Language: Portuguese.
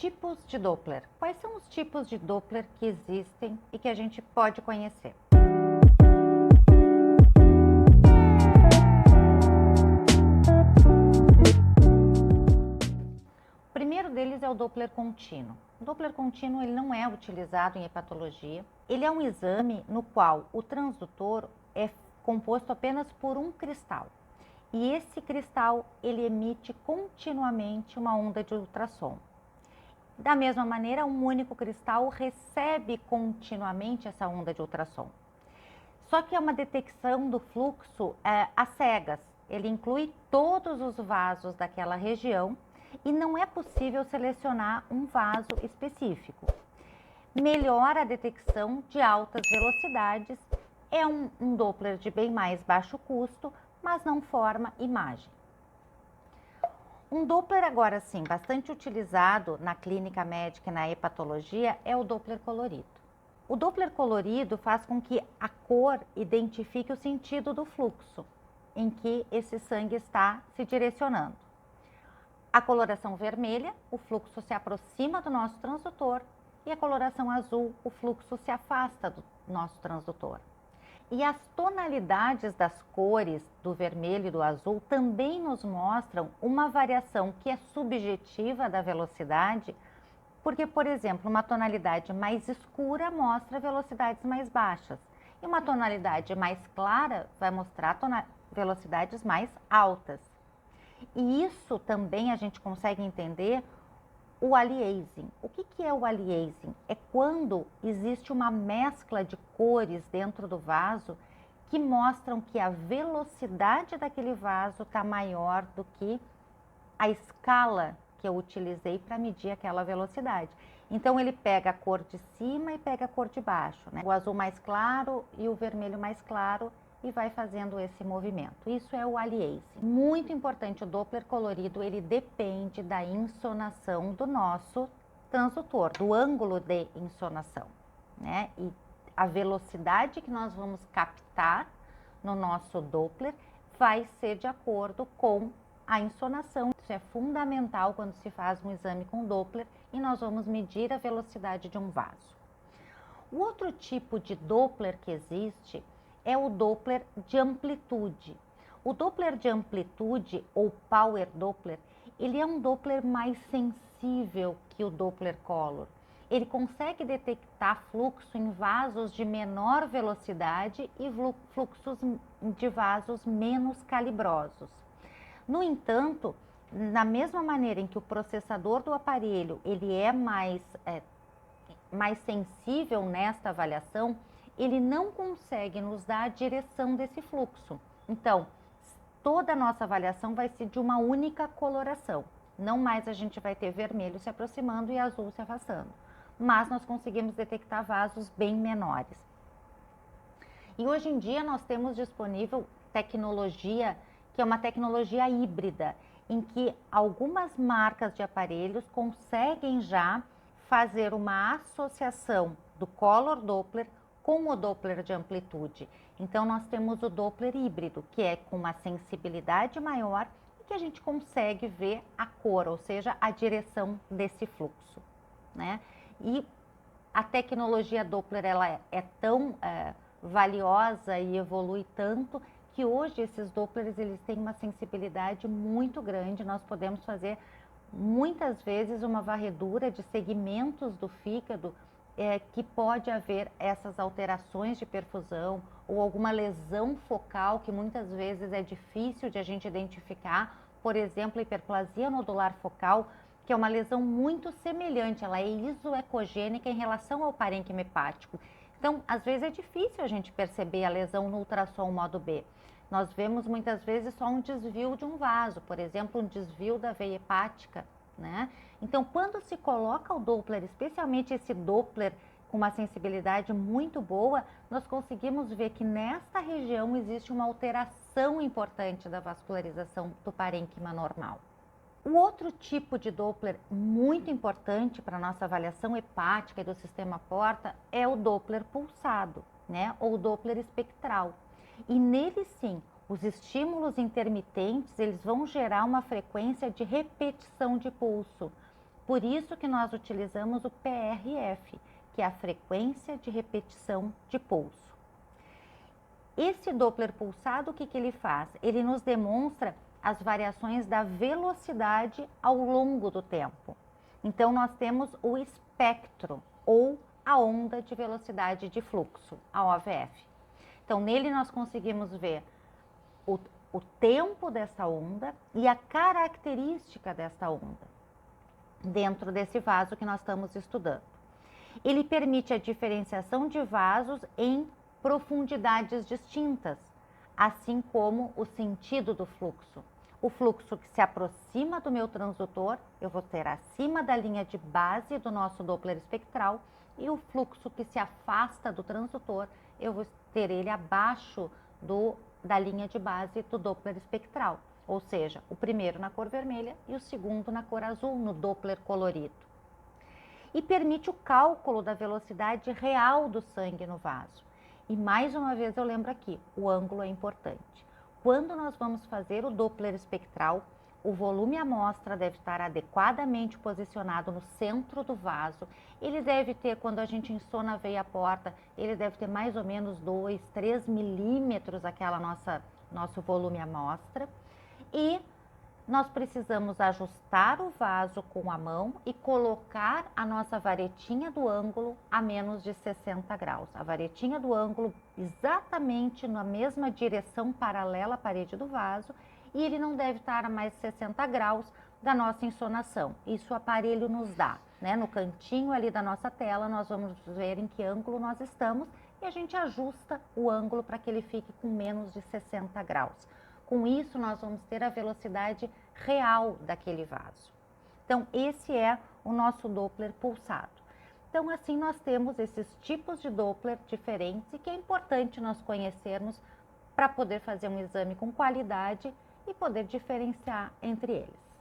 Tipos de Doppler. Quais são os tipos de Doppler que existem e que a gente pode conhecer? O primeiro deles é o Doppler contínuo. O Doppler contínuo ele não é utilizado em hepatologia. Ele é um exame no qual o transdutor é composto apenas por um cristal. E esse cristal ele emite continuamente uma onda de ultrassom. Da mesma maneira, um único cristal recebe continuamente essa onda de ultrassom. Só que é uma detecção do fluxo às cegas. Ele inclui todos os vasos daquela região e não é possível selecionar um vaso específico. Melhora a detecção de altas velocidades, é um Doppler de bem mais baixo custo, mas não forma imagem. Um Doppler agora sim, bastante utilizado na clínica médica e na hepatologia é o Doppler colorido. O Doppler colorido faz com que a cor identifique o sentido do fluxo em que esse sangue está se direcionando. A coloração vermelha, o fluxo se aproxima do nosso transdutor, e a coloração azul, o fluxo se afasta do nosso transdutor. E as tonalidades das cores do vermelho e do azul também nos mostram uma variação que é subjetiva da velocidade, porque, por exemplo, uma tonalidade mais escura mostra velocidades mais baixas e uma tonalidade mais clara vai mostrar velocidades mais altas. E isso também a gente consegue entender o aliasing. O que é o aliasing? É quando existe uma mescla de cores dentro do vaso que mostram que a velocidade daquele vaso está maior do que a escala que eu utilizei para medir aquela velocidade. Então ele pega a cor de cima e pega a cor de baixo, né? O azul mais claro e o vermelho mais claro, e vai fazendo esse movimento. Isso é o aliasing. Muito importante, o Doppler colorido, ele depende da insonação do nosso transdutor, do ângulo de insonação, né? E a velocidade que nós vamos captar no nosso Doppler vai ser de acordo com a insonação. Isso é fundamental quando se faz um exame com Doppler e nós vamos medir a velocidade de um vaso. O outro tipo de Doppler que existe é o Doppler de amplitude. O Doppler de amplitude, ou Power Doppler, ele é um Doppler mais sensível que o Doppler Color. Ele consegue detectar fluxo em vasos de menor velocidade e fluxos de vasos menos calibrosos. No entanto, da mesma maneira em que o processador do aparelho ele é mais sensível nesta avaliação, ele não consegue nos dar a direção desse fluxo. Então, toda a nossa avaliação vai ser de uma única coloração. Não mais a gente vai ter vermelho se aproximando e azul se afastando. Mas nós conseguimos detectar vasos bem menores. E hoje em dia nós temos disponível tecnologia, que é uma tecnologia híbrida, em que algumas marcas de aparelhos conseguem já fazer uma associação do Color Doppler com o Doppler de amplitude. Então nós temos o Doppler híbrido, que é com uma sensibilidade maior e que a gente consegue ver a cor, ou seja, a direção desse fluxo, né? E a tecnologia Doppler ela é tão valiosa e evolui tanto que hoje esses Dopplers eles têm uma sensibilidade muito grande. Nós podemos fazer muitas vezes uma varredura de segmentos do fígado que pode haver essas alterações de perfusão ou alguma lesão focal que muitas vezes é difícil de a gente identificar, por exemplo, a hiperplasia nodular focal, que é uma lesão muito semelhante, ela é isoecogênica em relação ao parênquima hepático. Então, às vezes é difícil a gente perceber a lesão no ultrassom modo B. Nós vemos muitas vezes só um desvio de um vaso, por exemplo, um desvio da veia hepática, né? Então, quando se coloca o Doppler, especialmente esse Doppler com uma sensibilidade muito boa, nós conseguimos ver que nesta região existe uma alteração importante da vascularização do parênquima normal. O outro tipo de Doppler muito importante para a nossa avaliação hepática e do sistema porta é o Doppler pulsado, né? Ou Doppler espectral. E nele sim, os estímulos intermitentes, eles vão gerar uma frequência de repetição de pulso. Por isso que nós utilizamos o PRF, que é a frequência de repetição de pulso. Esse Doppler pulsado, o que ele faz? Ele nos demonstra as variações da velocidade ao longo do tempo. Então, nós temos o espectro, ou a onda de velocidade de fluxo, a OVF. Então, nele nós conseguimos ver o tempo dessa onda e a característica dessa onda, dentro desse vaso que nós estamos estudando. Ele permite a diferenciação de vasos em profundidades distintas, assim como o sentido do fluxo. O fluxo que se aproxima do meu transdutor, eu vou ter acima da linha de base do nosso Doppler espectral, e o fluxo que se afasta do transdutor, eu vou ter ele abaixo da linha de base do Doppler espectral, ou seja, o primeiro na cor vermelha e o segundo na cor azul, no Doppler colorido. E permite o cálculo da velocidade real do sangue no vaso. E mais uma vez eu lembro aqui, o ângulo é importante. Quando nós vamos fazer o Doppler espectral, o volume amostra deve estar adequadamente posicionado no centro do vaso. Ele deve ter, quando a gente insona a veia porta, ele deve ter mais ou menos 2, 3 milímetros aquela nosso volume amostra. E nós precisamos ajustar o vaso com a mão e colocar a nossa varetinha do ângulo a menos de 60 graus. A varetinha do ângulo exatamente na mesma direção paralela à parede do vaso, e ele não deve estar a mais de 60 graus da nossa insonação. Isso o aparelho nos dá, né? No cantinho ali da nossa tela nós vamos ver em que ângulo nós estamos e a gente ajusta o ângulo para que ele fique com menos de 60 graus. Com isso, nós vamos ter a velocidade real daquele vaso. Então, esse é o nosso Doppler pulsado. Então, assim, nós temos esses tipos de Doppler diferentes e que é importante nós conhecermos para poder fazer um exame com qualidade e poder diferenciar entre eles.